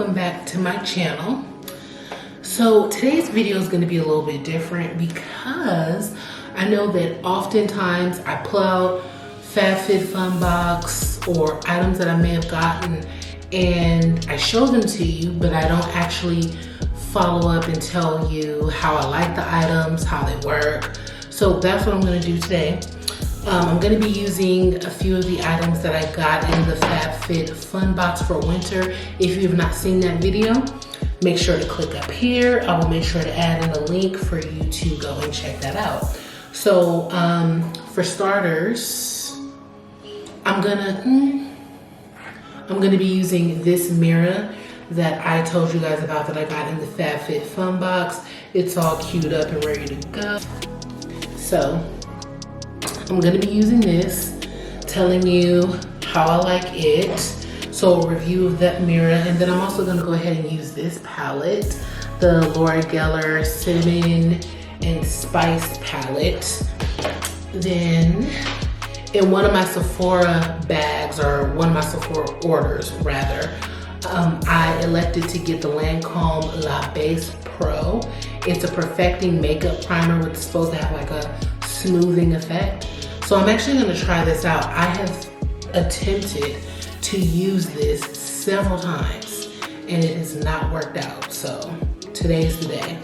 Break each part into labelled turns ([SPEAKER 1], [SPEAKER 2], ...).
[SPEAKER 1] welcome back to my channel. So today's video is going to be a little bit different because I know that oftentimes I pull out FabFitFunBox or items that I may have gotten and I show them to you, but I don't actually follow up and tell you how I like the items, how they work. So that's what I'm going to do today. I'm going to be using a few of the items that I got in the FabFitFunBox for winter. If you have not seen that video, make sure to click up here. I will make sure to add in a link for you to go and check that out. So for starters, I'm gonna be using this mirror that I told you guys about that I got in the FabFitFunBox. It's all queued up and ready to go. So I'm gonna be using this, telling you how I like it. So a review of that mirror, and then I'm also gonna go ahead and use this palette, the Laura Geller Cinnamon and Spiced palette. Then in one of my Sephora bags, or one of my Sephora orders rather, I elected to get the Lancome La Base Pro. It's a perfecting makeup primer which is supposed to have like a smoothing effect. So I'm actually gonna try this out. I have attempted to use this several times and it has not worked out. So today's the day.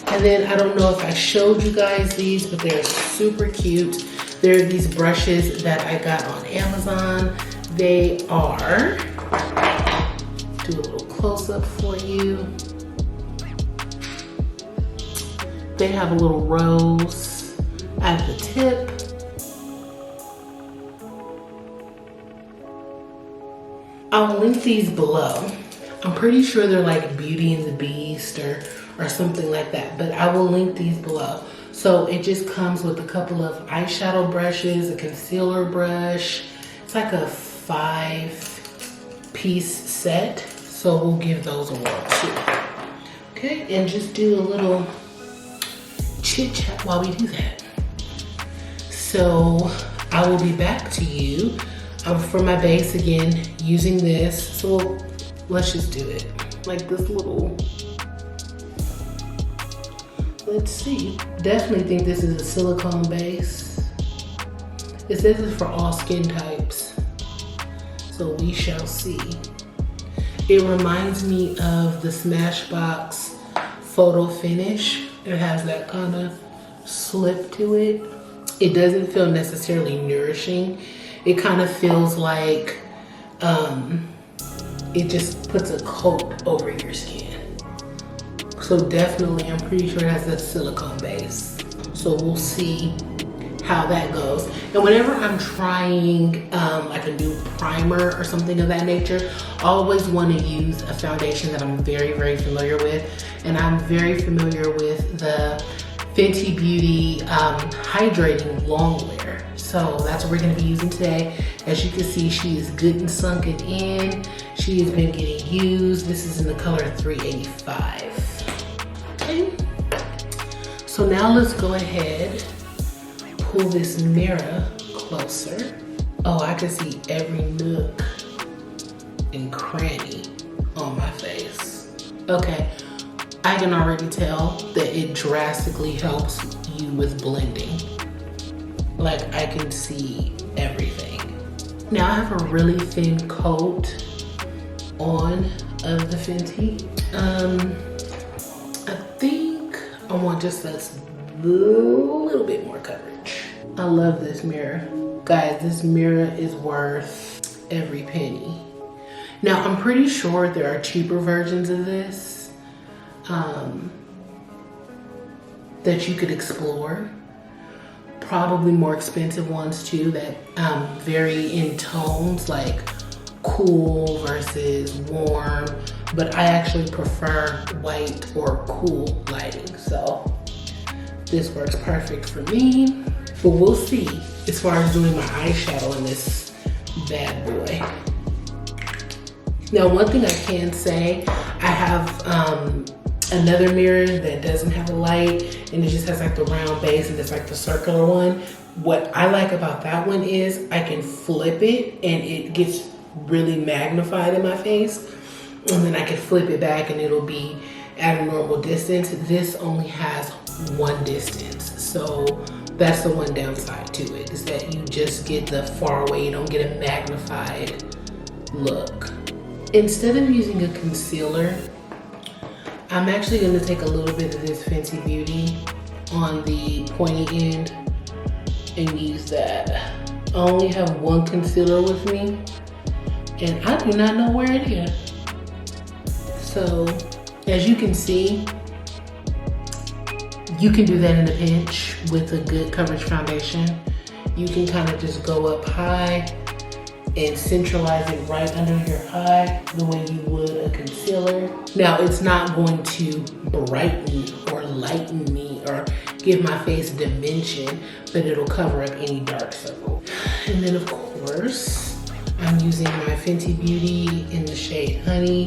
[SPEAKER 1] And then I don't know if I showed you guys these, but they're super cute. They're these brushes that I got on Amazon. They are, do a little close up for you. They have a little rose at the tip. I'll link these below. I'm pretty sure they're like Beauty and the Beast or something like that, but I will link these below. So it just comes with a couple of eyeshadow brushes, a concealer brush. It's like a 5-piece set. So we'll give those a whirl too. Okay, and just do a little chit chat while we do that. So I will be back to you. For my base again, using this. So let's just do it. Like this little, let's see. Definitely think this is a silicone base. It says it's for all skin types. So we shall see. It reminds me of the Smashbox Photo Finish. It has that kind of slip to it. It doesn't feel necessarily nourishing. It kind of feels like it just puts a coat over your skin. So definitely, I'm pretty sure it has a silicone base. So we'll see how that goes. And whenever I'm trying like a new primer or something of that nature, I always want to use a foundation that I'm very, very familiar with. And I'm very familiar with the Fenty Beauty Hydrating Longwear. So that's what we're gonna be using today. As you can see, she is good and sunken in. She has been getting used. This is in the color 385. Okay. So now let's go ahead, pull this mirror closer. Oh, I can see every nook and cranny on my face. Okay, I can already tell that it drastically helps you with blending. Like I can see everything. Now I have a really thin coat on of the Fenty. I think I want just a little bit more coverage. I love this mirror. Guys, this mirror is worth every penny. Now I'm pretty sure there are cheaper versions of this that you could explore. Probably more expensive ones too that vary in tones, like cool versus warm, but I actually prefer white or cool lighting, so this works perfect for me. But we'll see as far as doing my eyeshadow in this bad boy. Now one thing I can say, I have another mirror that doesn't have a light and it just has like the round base and it's like the circular one. What I like about that one is I can flip it and it gets really magnified in my face. and then I can flip it back and it'll be at a normal distance. This only has one distance, so that's the one downside to it, is that you just get the far away, you don't get a magnified look. Instead of using a concealer, I'm actually going to take a little bit of this Fenty Beauty on the pointy end and use that. I only have one concealer with me, and I do not know where it is. So, as you can see, you can do that in a pinch with a good coverage foundation. You can kind of just go up high and centralize it right under your eye the way you would a concealer. Now, it's not going to brighten or lighten me or give my face dimension, but it'll cover up any dark circle. And then of course, I'm using my Fenty Beauty in the shade Honey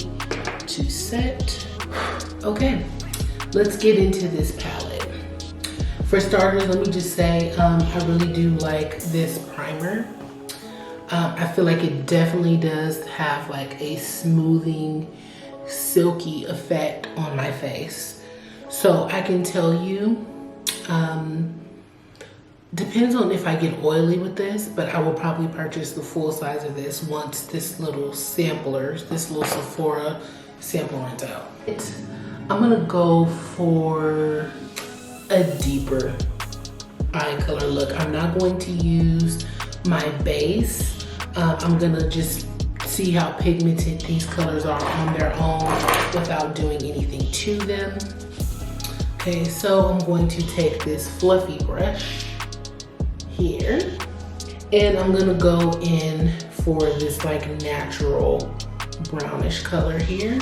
[SPEAKER 1] to set. Okay, let's get into this palette. For starters, let me just say, I really do like this primer. I feel like it definitely does have like a smoothing, silky effect on my face. So I can tell you, depends on if I get oily with this, but I will probably purchase the full size of this once this little Sephora sample runs out. I'm gonna go for a deeper eye color look. I'm not going to use my base. I'm gonna just see how pigmented these colors are on their own without doing anything to them. Okay, so I'm going to take this fluffy brush here, and I'm gonna go in for this like natural brownish color here.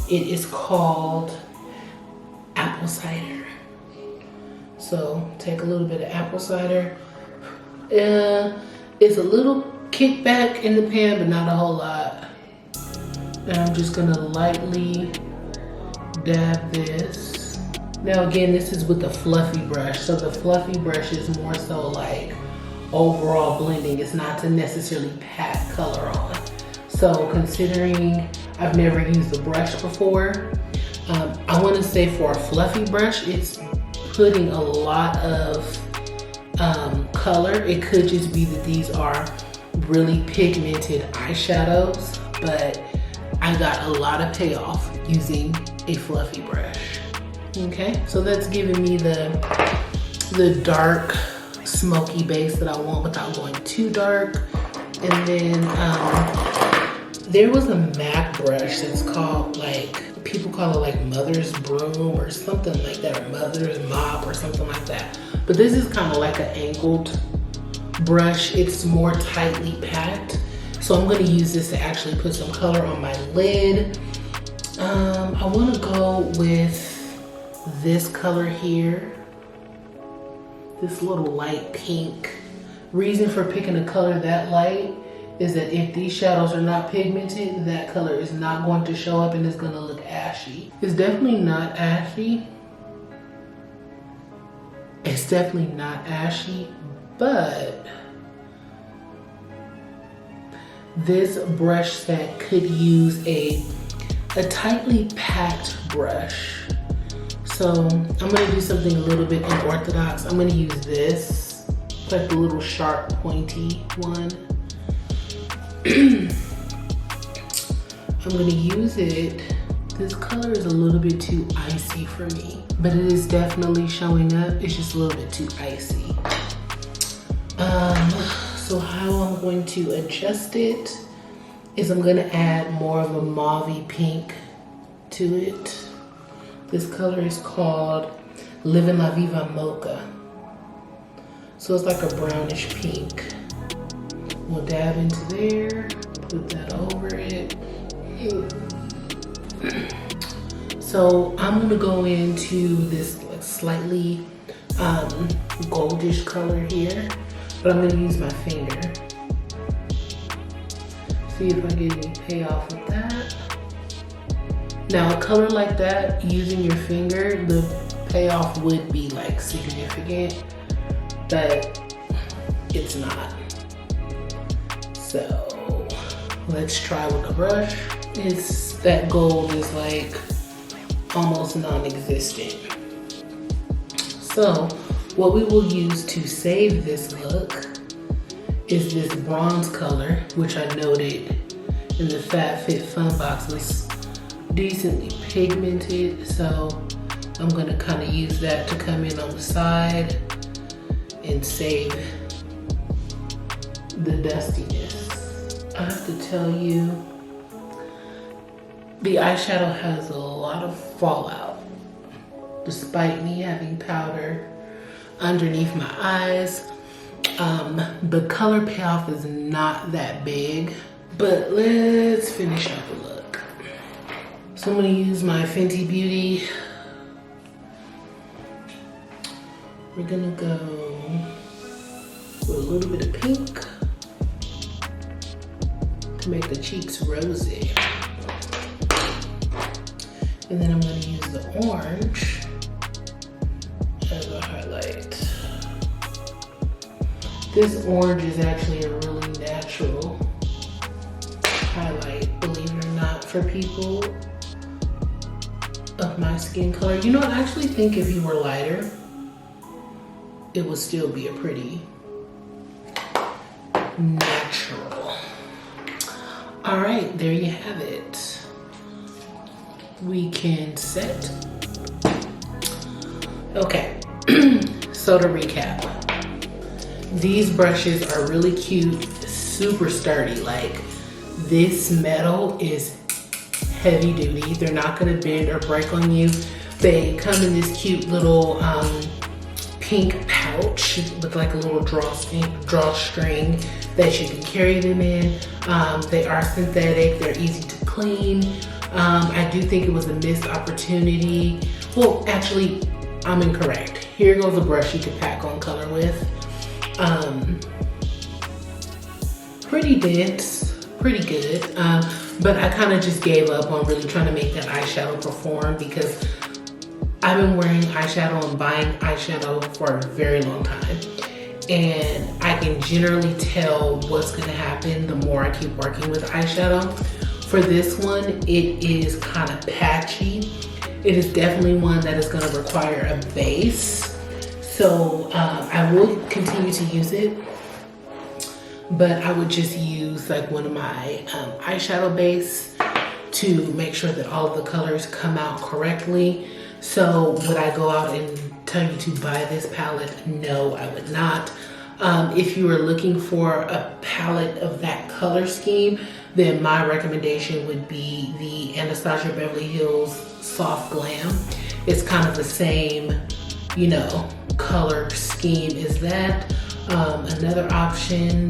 [SPEAKER 1] It is called Apple Cider. So take a little bit of apple cider. It's a little kickback in the pan, but not a whole lot. And I'm just gonna lightly dab this. Now again, this is with the fluffy brush. So the fluffy brush is more so like overall blending. It's not to necessarily pat color on. So considering I've never used the brush before, I wanna say for a fluffy brush, it's putting a lot of color. It could just be that these are really pigmented eyeshadows, but I got a lot of payoff using a fluffy brush. Okay, so that's giving me the dark smoky base that I want without going too dark. And then there was a MAC brush that's called, like, people call it like Mother's Broom or something like that, or Mother's Mop or something like that. But this is kind of like an angled brush. It's more tightly packed. So I'm gonna use this to actually put some color on my lid. I wanna go with this color here, this little light pink. Reason for picking a color that light is that if these shadows are not pigmented, that color is not going to show up and it's gonna look ashy. It's definitely not ashy. It's definitely not ashy, but this brush set could use a tightly packed brush. So I'm gonna do something a little bit unorthodox. I'm gonna use this, like the little sharp pointy one. I'm gonna use it. This color is a little bit too icy for me, but it is definitely showing up. It's just a little bit too icy. So how I'm going to adjust it is I'm gonna add more of a mauvey pink to it. This color is called Livin' La Viva Mocha. So it's like a brownish pink. We'll dab into there, put that over it. So I'm gonna go into this slightly goldish color here, but I'm gonna use my finger. See if I get any payoff with that. Now a color like that, using your finger, the payoff would be like significant, but it's not. So let's try with the brush. that gold is like almost non-existent. So what we will use to save this look is this bronze color, which I noted in the FabFitFun box was decently pigmented. So I'm gonna kind of use that to come in on the side and save the dustiness. I have to tell you, the eyeshadow has a lot of fallout, despite me having powder underneath my eyes. The color payoff is not that big, but let's finish up the look. So I'm gonna use my Fenty Beauty. We're gonna go with a little bit of pink to make the cheeks rosy. And then I'm gonna use the orange as a highlight. This orange is actually a really natural highlight, believe it or not, for people of my skin color. You know, I actually think if you were lighter, it would still be a pretty natural. All right, there you have it. We can set. Okay, so to recap, these brushes are really cute, super sturdy. Like, this metal is heavy duty. They're not gonna bend or break on you. They come in this cute little pink pouch with like a little drawstring that you can carry them in. They are synthetic, they're easy to clean. I do think it was a missed opportunity. Well, actually, I'm incorrect. Here goes a brush you could pack on color with. Pretty dense, pretty good. But I kind of just gave up on really trying to make that eyeshadow perform because I've been wearing eyeshadow and buying eyeshadow for a very long time. And I can generally tell what's gonna happen the more I keep working with eyeshadow. For this one, it is kind of patchy. It is definitely one that is gonna require a base. So I will continue to use it, but I would just use like one of my eyeshadow base to make sure that all of the colors come out correctly. So would I go out and tell you to buy this palette? No, I would not. If you are looking for a palette of that color scheme, then my recommendation would be the Anastasia Beverly Hills Soft Glam. It's kind of the same, you know, color scheme as that. Another option,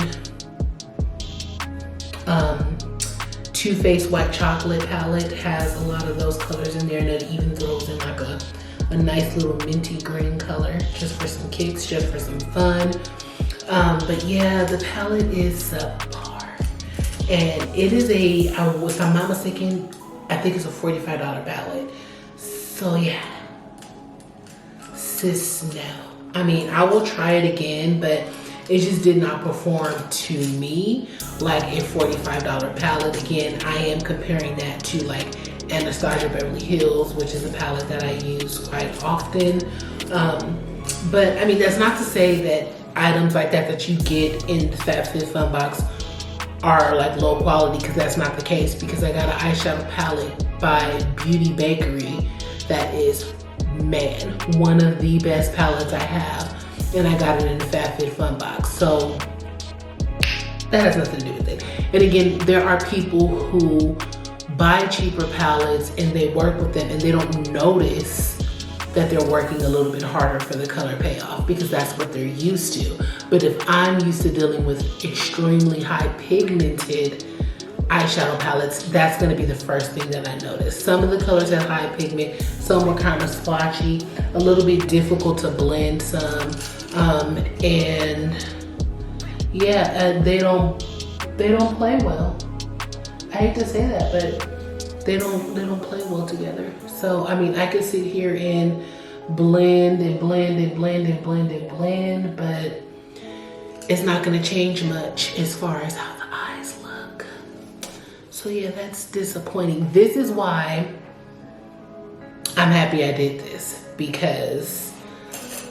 [SPEAKER 1] Too Faced White Chocolate palette has a lot of those colors in there, and it even throws in like a nice little minty green color just for some kicks, just for some fun. But yeah, the palette is subpar. And it is if I'm not mistaken, I think it's a $45 palette. So yeah, sis, no. I mean, I will try it again, but it just did not perform to me like a $45 palette. Again, I am comparing that to like Anastasia Beverly Hills, which is a palette that I use quite often. But I mean, that's not to say that items like that you get in the FabFitFun box are like low quality, because that's not the case, because I got an eyeshadow palette by Beauty Bakery that is, man, one of the best palettes I have, and I got it in the FabFitFun box. So that has nothing to do with it. And again, there are people who buy cheaper palettes and they work with them and they don't notice that they're working a little bit harder for the color payoff because that's what they're used to. But if I'm used to dealing with extremely high pigmented eyeshadow palettes, that's gonna be the first thing that I notice. Some of the colors have high pigment, some were kind of splotchy, a little bit difficult to blend some, and yeah, they don't play well. I hate to say that, but they don't play well together. So I mean, I could sit here and blend and blend and blend and blend and blend, but it's not gonna change much as far as how the eyes look. So So yeah, that's disappointing. This is why I'm happy I did this, because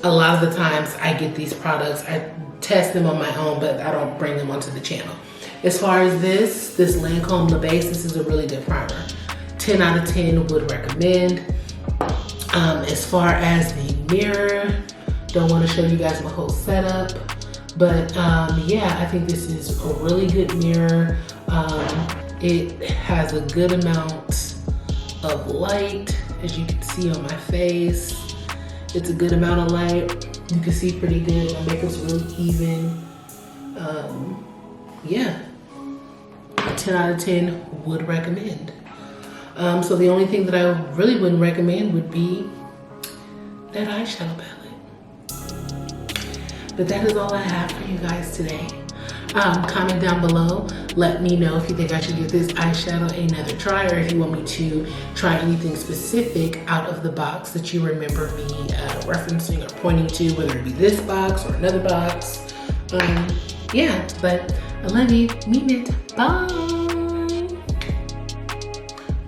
[SPEAKER 1] a lot of the times I get these products, I test them on my own, but I don't bring them onto the channel. As far as this Lancome La Base, this is a really good primer. 10 out of 10 would recommend. As far as the mirror, don't want to show you guys my whole setup, but yeah, I think this is a really good mirror. It has a good amount of light, as you can see on my face. It's a good amount of light. You can see pretty good. My makeup's really even. Yeah, 10 out of 10 would recommend. So the only thing that I really wouldn't recommend would be that eyeshadow palette. But that is all I have for you guys today. Comment down below. Let me know if you think I should give this eyeshadow another try, or if you want me to try anything specific out of the box that you remember me referencing or pointing to, whether it be this box or another box. Yeah, but I love you. Mean it. Bye.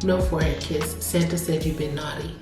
[SPEAKER 1] No forehead kiss. Santa said you've been naughty.